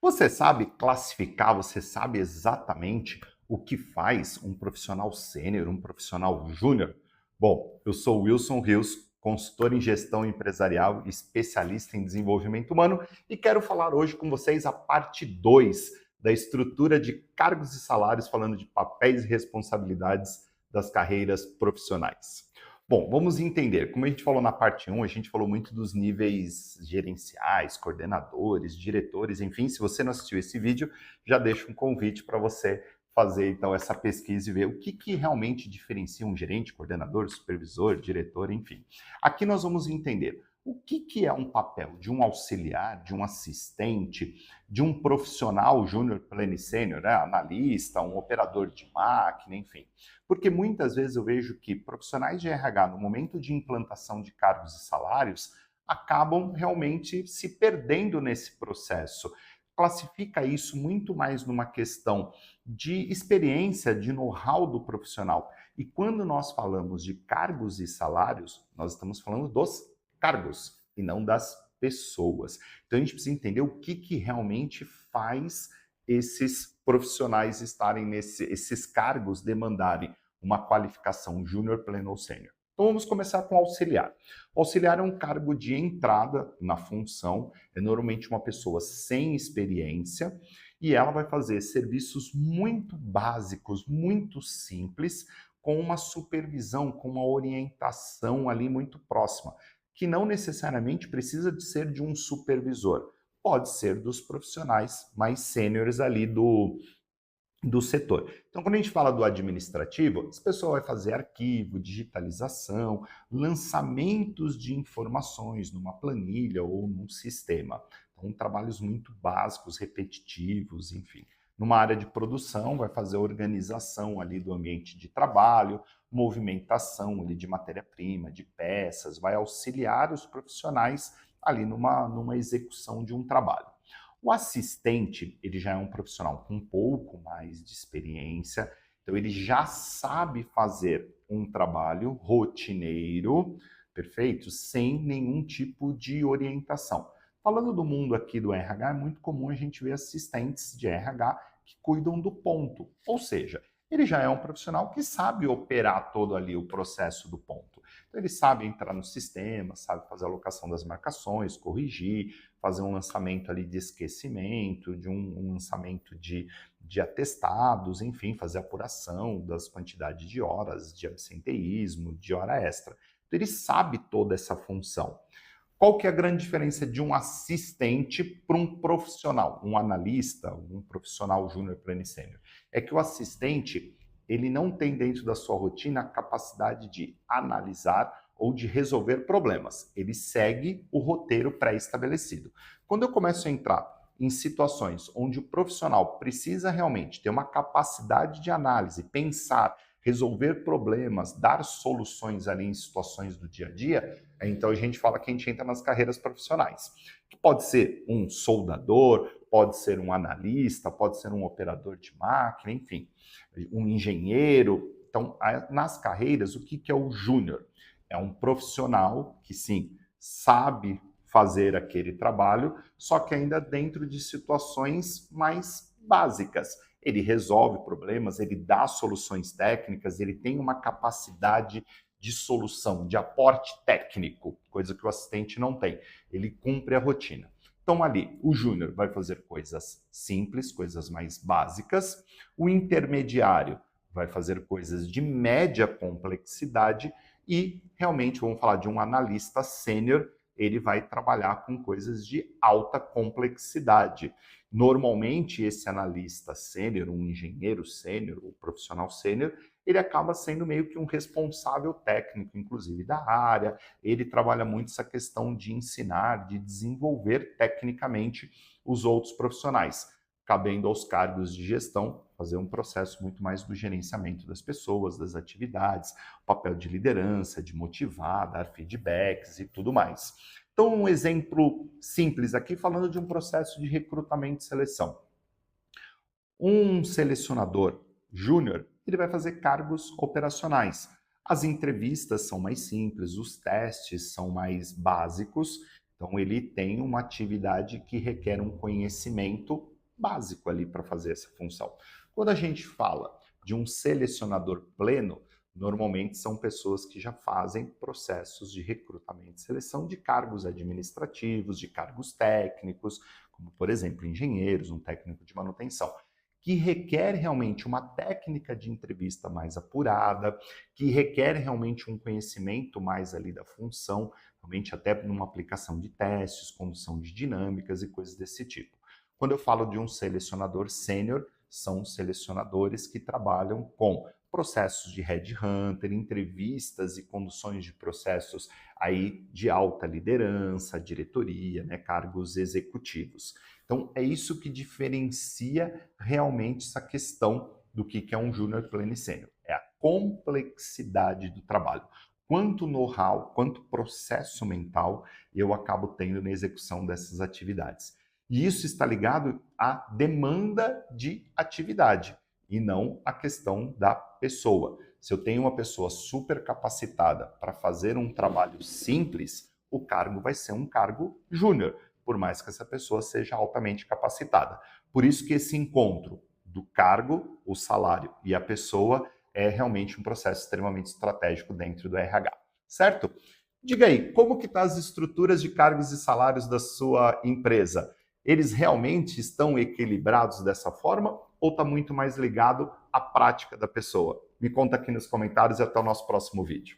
Você sabe classificar, você sabe exatamente o que faz um profissional sênior, um profissional júnior? Bom, eu sou Wilson Rios, consultor em gestão empresarial e especialista em desenvolvimento humano e quero falar hoje com vocês a parte 2 da estrutura de cargos e salários, falando de papéis e responsabilidades das carreiras profissionais. Bom, vamos entender. Como a gente falou na parte 1, a gente falou muito dos níveis gerenciais, coordenadores, diretores, enfim. Se você não assistiu esse vídeo, já deixo um convite para você fazer então essa pesquisa e ver o que realmente diferencia um gerente, coordenador, supervisor, diretor, enfim. Aqui nós vamos entender o que é um papel de um auxiliar, de um assistente, de um profissional júnior, pleno e sênior, né? Analista, um operador de máquina, enfim. Porque muitas vezes eu vejo que profissionais de RH, no momento de implantação de cargos e salários, acabam realmente se perdendo nesse processo. Classifica isso muito mais numa questão de experiência, de know-how do profissional. E quando nós falamos de cargos e salários, nós estamos falando dos cargos e não das pessoas. Então a gente precisa entender o que realmente faz esses profissionais estarem esses cargos demandarem uma qualificação júnior, pleno ou sênior. Então vamos começar com auxiliar. O auxiliar é um cargo de entrada na função, é normalmente uma pessoa sem experiência e ela vai fazer serviços muito básicos, muito simples, com uma supervisão, com uma orientação ali muito próxima, que não necessariamente precisa de ser de um supervisor, pode ser dos profissionais mais sêniores ali do setor. Então, quando a gente fala do administrativo, essa pessoa vai fazer arquivo, digitalização, lançamentos de informações numa planilha ou num sistema. Então, trabalhos muito básicos, repetitivos, enfim. Numa área de produção, vai fazer a organização ali do ambiente de trabalho, movimentação ali de matéria-prima, de peças, vai auxiliar os profissionais ali numa execução de um trabalho. O assistente, ele já é um profissional com um pouco mais de experiência, então ele já sabe fazer um trabalho rotineiro, perfeito? Sem nenhum tipo de orientação. Falando do mundo aqui do RH, é muito comum a gente ver assistentes de RH que cuidam do ponto, ou seja, ele já é um profissional que sabe operar todo ali o processo do ponto. Então ele sabe entrar no sistema, sabe fazer a alocação das marcações, corrigir, fazer um lançamento ali de esquecimento, de um lançamento de atestados, enfim, fazer apuração das quantidades de horas de absenteísmo, de hora extra. Então, ele sabe toda essa função. Qual que é a grande diferença de um assistente para um profissional, um analista, um profissional júnior, pleno e sênior? É que o assistente, ele não tem dentro da sua rotina a capacidade de analisar ou de resolver problemas. Ele segue o roteiro pré-estabelecido. Quando eu começo a entrar em situações onde o profissional precisa realmente ter uma capacidade de análise, pensar, resolver problemas, dar soluções ali em situações do dia a dia, então a gente fala que a gente entra nas carreiras profissionais. Que pode ser um soldador, pode ser um analista, pode ser um operador de máquina, enfim, um engenheiro. Então, nas carreiras, o que é o júnior? É um profissional que, sim, sabe fazer aquele trabalho, só que ainda dentro de situações mais básicas. Ele resolve problemas, ele dá soluções técnicas, ele tem uma capacidade de solução, de aporte técnico, coisa que o assistente não tem. Ele cumpre a rotina. Então, ali, o júnior vai fazer coisas simples, coisas mais básicas. O intermediário vai fazer coisas de média complexidade e, realmente, vamos falar de um analista sênior, ele vai trabalhar com coisas de alta complexidade. Normalmente, esse analista sênior, um engenheiro sênior, ou profissional sênior, ele acaba sendo meio que um responsável técnico, inclusive, da área. Ele trabalha muito essa questão de ensinar, de desenvolver tecnicamente os outros profissionais, cabendo aos cargos de gestão fazer um processo muito mais do gerenciamento das pessoas, das atividades, papel de liderança, de motivar, dar feedbacks e tudo mais. Então, um exemplo simples aqui, falando de um processo de recrutamento e seleção. Um selecionador júnior, ele vai fazer cargos operacionais. As entrevistas são mais simples, os testes são mais básicos, então ele tem uma atividade que requer um conhecimento básico ali para fazer essa função. Quando a gente fala de um selecionador pleno, normalmente são pessoas que já fazem processos de recrutamento e seleção de cargos administrativos, de cargos técnicos, como por exemplo engenheiros, um técnico de manutenção, que requer realmente uma técnica de entrevista mais apurada, que requer realmente um conhecimento mais ali da função, realmente até numa aplicação de testes, condução de dinâmicas e coisas desse tipo. Quando eu falo de um selecionador sênior, são selecionadores que trabalham com processos de headhunter, entrevistas e conduções de processos aí de alta liderança, diretoria, né, cargos executivos. Então, é isso que diferencia realmente essa questão do que é um júnior pleno e sênior. É a complexidade do trabalho. Quanto know-how, quanto processo mental eu acabo tendo na execução dessas atividades. E isso está ligado à demanda de atividade e não à questão da pessoa. Se eu tenho uma pessoa super capacitada para fazer um trabalho simples, o cargo vai ser um cargo júnior, por mais que essa pessoa seja altamente capacitada. Por isso que esse encontro do cargo, o salário e a pessoa é realmente um processo extremamente estratégico dentro do RH, certo? Diga aí, como que estão as estruturas de cargos e salários da sua empresa? Eles realmente estão equilibrados dessa forma ou está muito mais ligado à prática da pessoa? Me conta aqui nos comentários e até o nosso próximo vídeo.